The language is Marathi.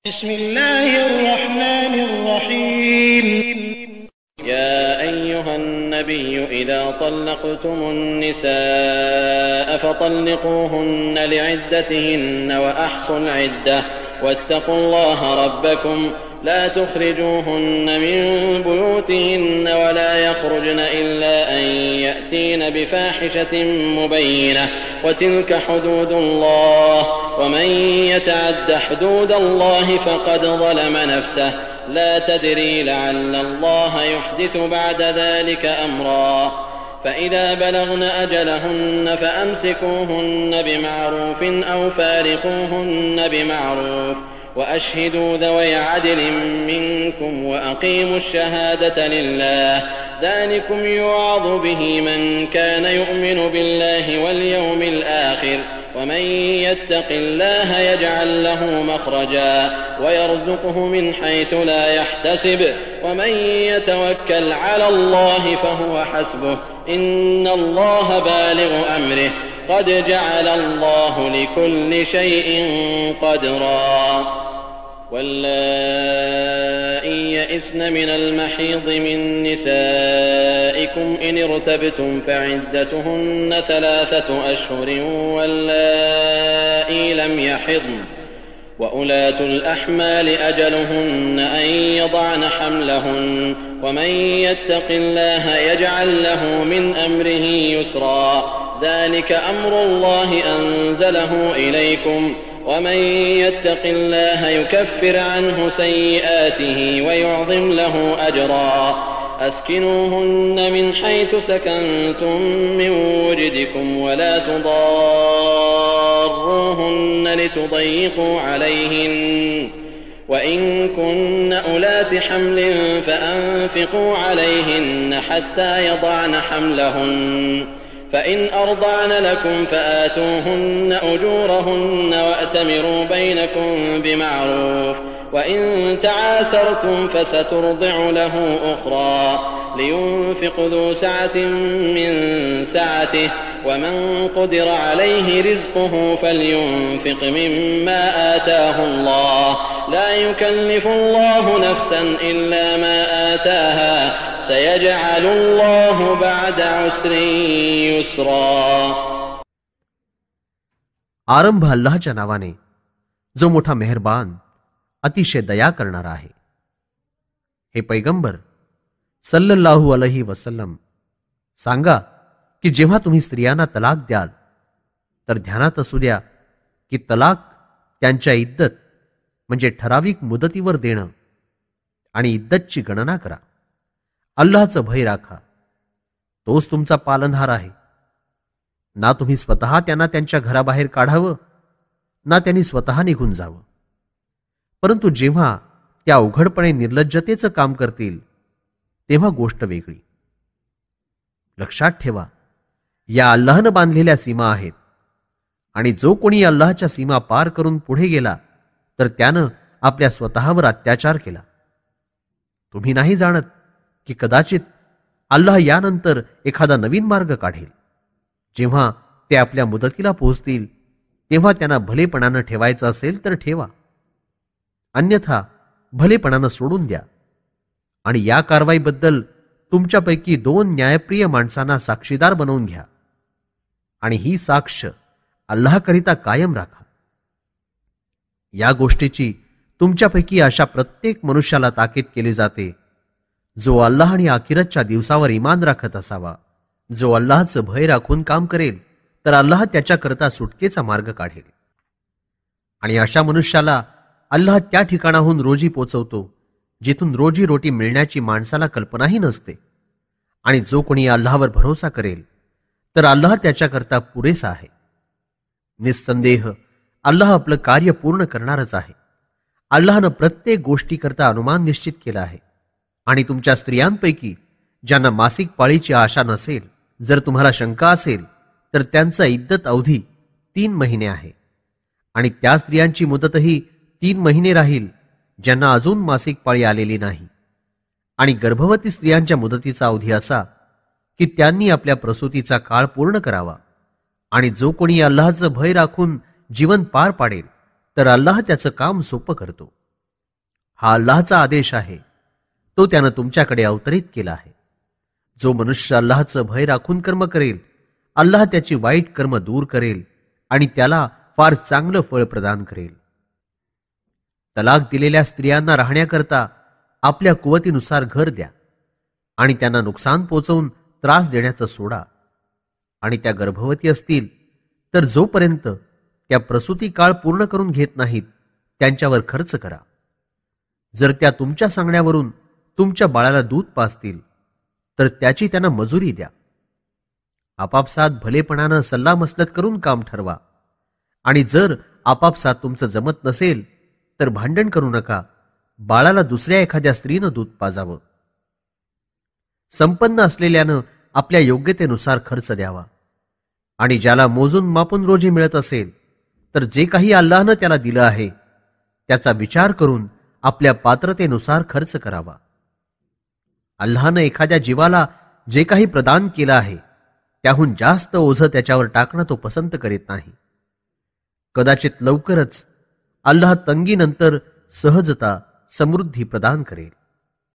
بسم الله الرحمن الرحيم. يا أيها النبي إذا طلقتم النساء فطلقوهن لعدتهن وأحصوا العدة واتقوا الله ربكم لا تخرجوهن من بيوتهن ولا يخرجن إلا أن يأتين بفاحشة مبينة وتلك حدود الله ومن يتعد حدود الله فقد ظلم نفسه لا تدري لعل الله يحدث بعد ذلك أمرا فإذا بلغن أجلهن فأمسكوهن بمعروف أو فارقوهن بمعروف وأشهدوا ذوي عدل منكم وأقيموا الشهادة لله ذلكم يوعظ به من كان يؤمن بالله واليوم الآخر ومن يتق الله يجعل له مخرجا ويرزقه من حيث لا يحتسب ومن يتوكل على الله فهو حسبه إن الله بالغ أمره قد جعل الله لكل شيء قدرا واللائي يئسن من المحيض من نسائكم إن ارتبتم فعدتهن 3 أشهر واللائي لم يحضن وأولاة الأحمال أجلهن أن يضعن حملهن ومن يتق الله يجعل له من أمره يسرا ذلك أمر الله أنزله إليكم ومن يتق الله يكفر عنه سيئاته ويعظم له أجرا أسكنوهن من حيث سكنتم من وجدكم ولا تضاروهن لتضيقوا عليهن وإن كن أولات حمل فأنفقوا عليهن حتى يضعن حملهن فإن أرضعن لكم فآتوهن أجورهن وأتمروا بينكم بمعروف وإن تعاسرتم فسترضع له أخرى لينفق ذو سعة من سعته ومن قدر عليه رزقه فلينفق مما آتاه الله لا يكلف الله نفسا إلا ما آتاها سيجعل الله بعد عسر يسرا. आरंभ अल्लाहच्या नावाने जो मोठा मेहरबान अतिशय दया करणारा आहे. हे पैगंबर सल्लल्लाहु अलैहि वसल्लम, सांगा की जेव्हा तुम्ही स्त्रियांना तलाक द्याल तर ध्यानात असू द्या की तलाक त्यांच्या इद्दत म्हणजे ठराविक मुदतीवर देणं आणि इद्दतची गणना करा. अल्लाहचं भय राखा, तोच तुमचा पालनहार आहे. ना तुम्ही स्वतः त्यांना त्यांच्या घराबाहेर काढावं ना त्यांनी स्वतः निघून जावं, परंतु जेव्हा त्या उघडपणे निर्लज्जतेचं काम करतील तेव्हा गोष्ट वेगळी. लक्षात ठेवा, या अल्लाहनं बांधलेल्या सीमा आहेत आणि जो कोणी अल्लाहच्या सीमा पार करून पुढे गेला तर त्यानं आपल्या स्वतःवर अत्याचार केला. तुम्ही नाही जाणत की कदाचित अल्लाह यानंतर एखादा नवीन मार्ग काढेल. जेव्हा ते आपल्या मुदतीला पोहोचतील तेव्हा त्यांना भलेपणानं ठेवायचं असेल तर ठेवा, अन्यथा भलेपणानं सोडून द्या. आणि या कारवाईबद्दल तुमच्यापैकी 2 न्यायप्रिय माणसांना साक्षीदार बनवून घ्या आणि ही साक्ष अल्लाहकरिता कायम राखा. या गोष्टीची तुमच्यापैकी अशा प्रत्येक मनुष्याला ताकीद केली जाते जो अल्लाह आणि आखिरतच्या दिवसावर ईमान राखत असावा. जो अल्लाहचं भय राखून काम करेल तर अल्लाह त्याच्याकरता सुटकेचा मार्ग काढेल. आणि अशा मनुष्याला अल्लाह त्या ठिकाणाहून रोजी पोचवतो जिथून रोजी रोटी मिळण्याची माणसाला कल्पनाही नसते. आणि जो कोणी अल्लाहवर भरोसा करेल तर अल्लाह त्याच्याकरता पुरेसा आहे. निस्संदेह अल्लाह आपलं कार्य पूर्ण करणारच आहे. अल्लाहनं प्रत्येक गोष्टीकरता अनुमान निश्चित केला आहे. आणि तुमच्या स्त्रियांपैकी ज्यांना मासिक पाळीची आशा नसेल, जर तुम्हाला शंका असेल तर त्यांचा इद्दत अवधी 3 महिने आहे. आणि त्या स्त्रियांची मुदतही 3 महिने राहील ज्यांना अजून मासिक पाळी आलेली नाही. आणि गर्भवती स्त्रियांच्या मुदतीचा अवधी असा की त्यांनी आपल्या प्रसूतीचा काळ पूर्ण करावा. आणि जो कोणी अल्लाहचं भय राखून जीवन पार पाडेल तर अल्लाह त्याचं काम सोपं करतो. हा अल्लाहचा आदेश आहे, तो त्यानं तुमच्याकडे अवतरित केला आहे. जो मनुष्य अल्लाहचं भय राखून कर्म करेल, अल्लाह त्याची वाईट कर्म दूर करेल आणि त्याला फार चांगलं फळ प्रदान करेल. तलाक दिलेल्या स्त्रियांना राहण्याकरता आपल्या कुवतीनुसार घर द्या आणि त्यांना नुकसान पोचवून त्रास देण्याचं सोडा. आणि त्या गर्भवती असतील तर जोपर्यंत त्या प्रसूती काळ पूर्ण करून घेत नाहीत त्यांच्यावर खर्च करा. जर त्या तुमच्या सांगण्यावरून तुमच्या बाळाला दूध पाजतील तर त्याची त्यांना मजुरी द्या. आपापसात भलेपणानं सल्लामसलत करून काम ठरवा. आणि जर आपापसात तुमचं जमत नसेल तर भांडण करू नका. बाळाला दुसऱ्या एखाद्या स्त्रीनं दूध पाजावं. संपन्न असलेल्यानं आपल्या योग्यतेनुसार खर्च द्यावा. आणि ज्याला मोजून मापून रोजी मिळत असेल तर जे काही अल्लाहनं त्याला दिलं आहे त्याचा विचार करून आपल्या पात्रतेनुसार खर्च करावा. अल्लाहनं एखाद्या जीवाला जे काही प्रदान केलं आहे त्याहून जास्त ओझं त्याच्यावर टाकणं तो पसंत करीत नाही. कदाचित लवकरच अल्लाह तंगीनंतर सहजता, समृद्धी प्रदान करेल.